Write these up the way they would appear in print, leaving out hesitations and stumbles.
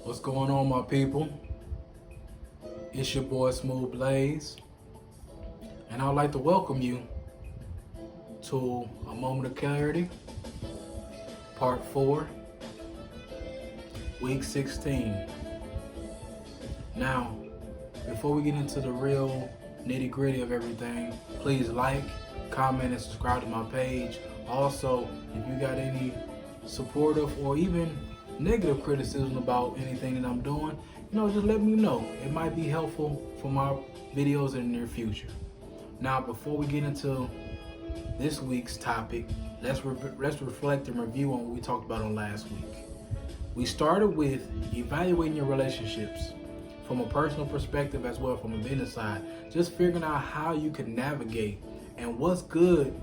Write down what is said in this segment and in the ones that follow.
What's going on, my people? It's your boy Smooth Blaze, and I'd like to welcome you to A Moment of Clarity, Part 4, Week 16. Now, before we get into the real nitty-gritty of everything, please like, comment, and subscribe to my page. Also, if you got any supportive or even negative criticism about anything that I'm doing, just let me know. It might be helpful for my videos in the near future. Now, before we get into this week's topic, let's reflect and review on what we talked about on last week. We started with evaluating your relationships from a personal perspective as well from a business side, just figuring out how you can navigate and what's good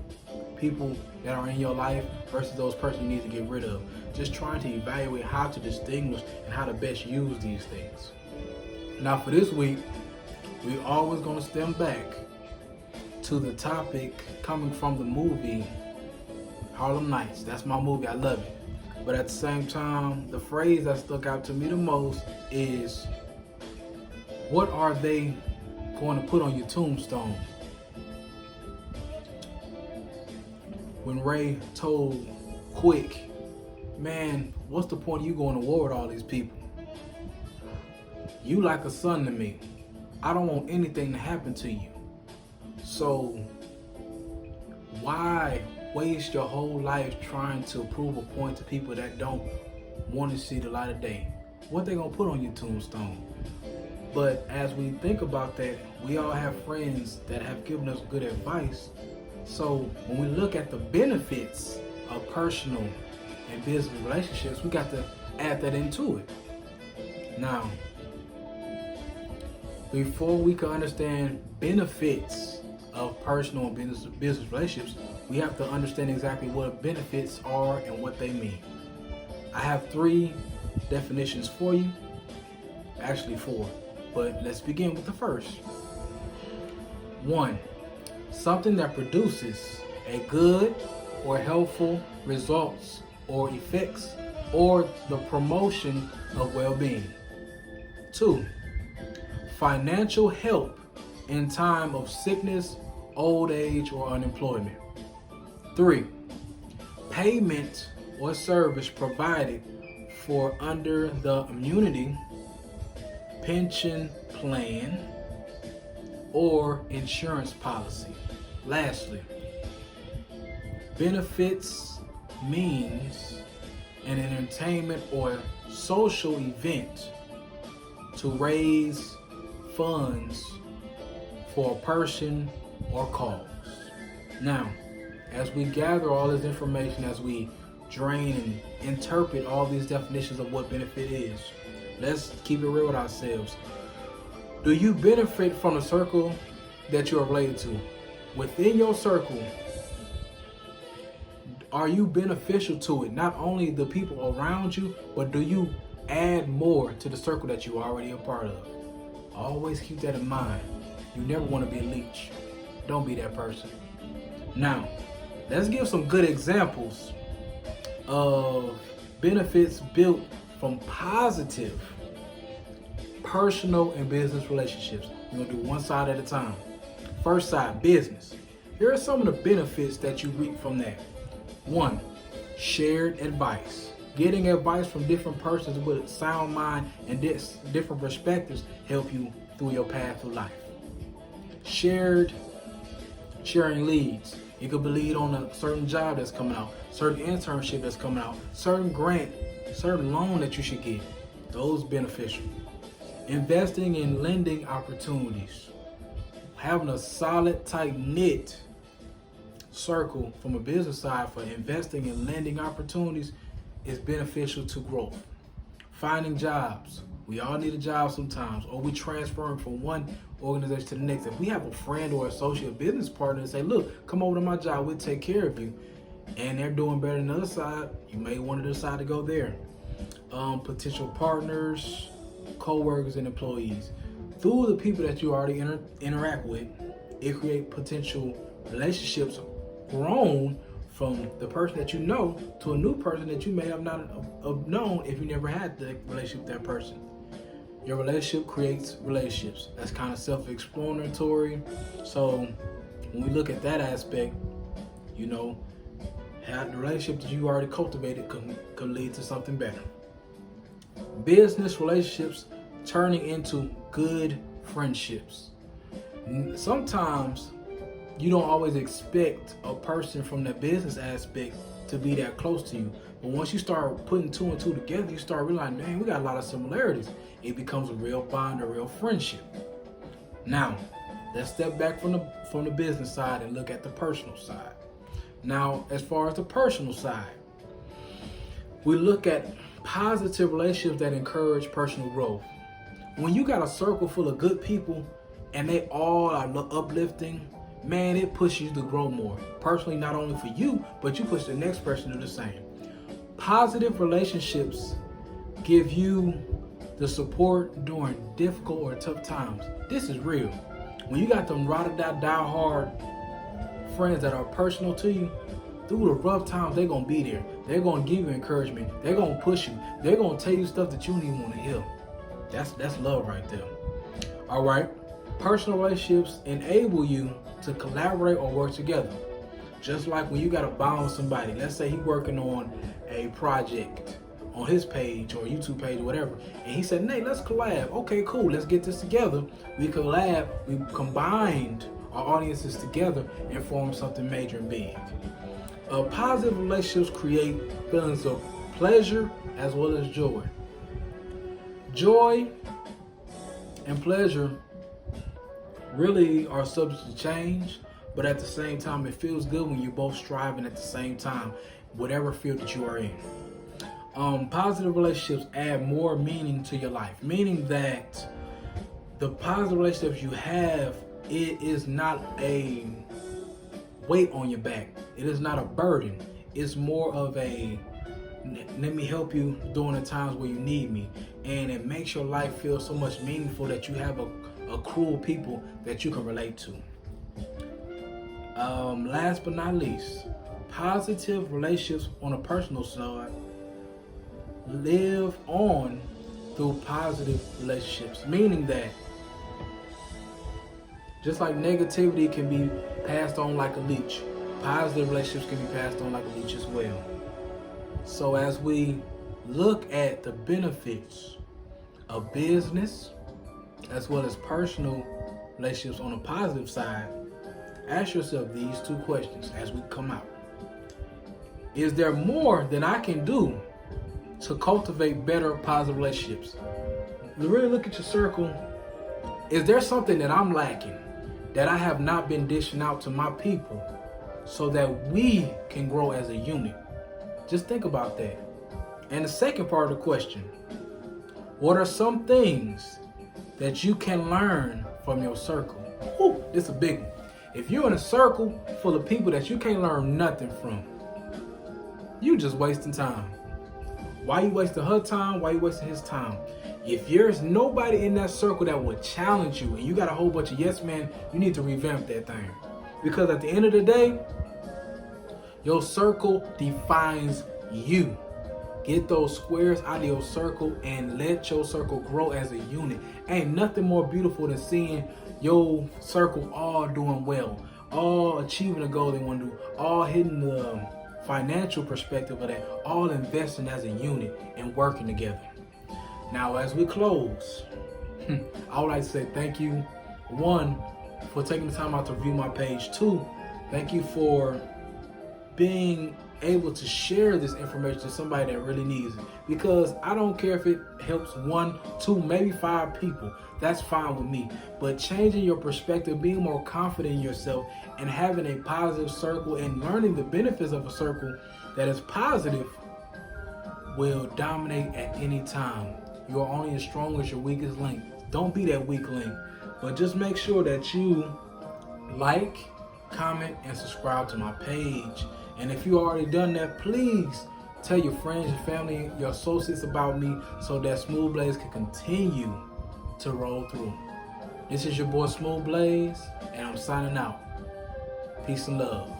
people that are in your life versus those persons you need to get rid of. Just trying to evaluate how to distinguish and how to best use these things. Now for this week, we're always going to stem back to the topic coming from the movie Harlem Nights. That's my movie, I love it. But at the same time, the phrase that stuck out to me the most is, what are they going to put on your tombstone? When Ray told Quick, man, what's the point of you going to war with all these people? You like a son to me. I don't want anything to happen to you. So why waste your whole life trying to prove a point to people that don't want to see the light of day? What they gonna put on your tombstone? But as we think about that, we all have friends that have given us good advice. So when we look at the benefits of personal and business relationships, we got to add that into it. Now, before we can understand benefits of personal and business relationships, we have to understand exactly what benefits are and what they mean. I have 3 definitions for you, actually 4, but let's begin with the first. 1, something that produces a good or helpful results or effects or the promotion of well-being. 2, financial help in time of sickness, old age, or unemployment. 3, payment or service provided for under the immunity, pension plan, or insurance policy. Lastly, benefits means an entertainment or social event to raise funds for a person or cause. Now, as we gather all this information, as we drain and interpret all these definitions of what benefit is, let's keep it real with ourselves. Do you benefit from the circle that you are related to? Within your circle, are you beneficial to it? Not only the people around you, but do you add more to the circle that you are already a part of? Always keep that in mind. You never want to be a leech. Don't be that person. Now, let's give some good examples of benefits built from positive personal and business relationships. We're going to do one side at a time. First side, business. Here are some of the benefits that you reap from that. 1, shared advice. Getting advice from different persons with a sound mind and different perspectives help you through your path through life. Sharing leads. It could be lead on a certain job that's coming out, certain internship that's coming out, certain grant, certain loan that you should get. Those beneficial. Investing in lending opportunities. Having a solid, tight-knit circle from a business side for investing in lending opportunities is beneficial to growth. Finding jobs. We all need a job sometimes, or we transferring from one organization to the next. If we have a friend or associate business partner and say, look, come over to my job, we'll take care of you, and they're doing better than the other side, you may want to decide to go there. Potential partners, co-workers, and employees. Through the people that you already interact with, it creates potential relationships grown from the person that you know to a new person that you may have not have known if you never had the relationship with that person. Your relationship creates relationships. That's kind of self-explanatory. So when we look at that aspect, you know, how the relationship that you already cultivated can lead to something better. Business relationships turning into good friendships. Sometimes you don't always expect a person from the business aspect to be that close to you. But once you start putting two and two together, you start realizing, man, we got a lot of similarities. It becomes a real bond, a real friendship. Now, let's step back from the business side and look at the personal side. Now, as far as the personal side, we look at positive relationships that encourage personal growth. When you got a circle full of good people and they all are uplifting, man, it pushes you to grow more. Personally, not only for you, but you push the next person to do the same. Positive relationships give you the support during difficult or tough times. This is real. When you got them ride or die hard friends that are personal to you, through the rough times, they're going to be there. They're going to give you encouragement. They're going to push you. They're going to tell you stuff that you don't even want to hear. That's love right there. All right. Personal relationships enable you to collaborate or work together. Just like when you got to bond with somebody. Let's say he's working on a project on his page or YouTube page or whatever. And he said, Nate, let's collab. Okay, cool. Let's get this together. We collab. We combined our audiences together and form something major and big. Positive relationships create feelings of pleasure as well as joy. Joy and pleasure really are subject to change, but at the same time, it feels good when you're both striving at the same time, whatever field that you are in. Positive relationships add more meaning to your life, meaning that the positive relationships you have, it is not a weight on your back. It is not a burden. It's more of a, let me help you during the times where you need me. And it makes your life feel so much meaningful that you have a crew of people that you can relate to. Last but not least, positive relationships on a personal side live on through positive relationships, meaning that just like negativity can be passed on like a leech, positive relationships can be passed on like a leech as well. So as we look at the benefits of business as well as personal relationships on the positive side, ask yourself these two questions as we come out. Is there more than I can do to cultivate better positive relationships? Really look at your circle. Is there something that I'm lacking that I have not been dishing out to my people so that we can grow as a unit? Just think about that. And the second part of the question, what are some things that you can learn from your circle? Whew, this is a big one. If you're in a circle full of people that you can't learn nothing from, you just wasting time. Why you wasting her time? Why you wasting his time? If there's nobody in that circle that will challenge you and you got a whole bunch of yes men, you need to revamp that thing. Because at the end of the day, your circle defines you. Get those squares out of your circle and let your circle grow as a unit. Ain't nothing more beautiful than seeing your circle all doing well, all achieving the goal they want to do, all hitting the financial perspective of that, all investing as a unit and working together. Now, as we close, I would like to say thank you, one, for taking the time out to view my page. Two, thank you for being able to share this information to somebody that really needs it. Because I don't care if it helps 1, 2, maybe 5 people. That's fine with me. But changing your perspective, being more confident in yourself, and having a positive circle and learning the benefits of a circle that is positive will dominate at any time. You are only as strong as your weakest link. Don't be that weak link. But just make sure that you like, comment, and subscribe to my page. And if you already done that, please tell your friends, your family, your associates about me so that Smooth Blaze can continue to roll through. This is your boy Smooth Blaze, and I'm signing out. Peace and love.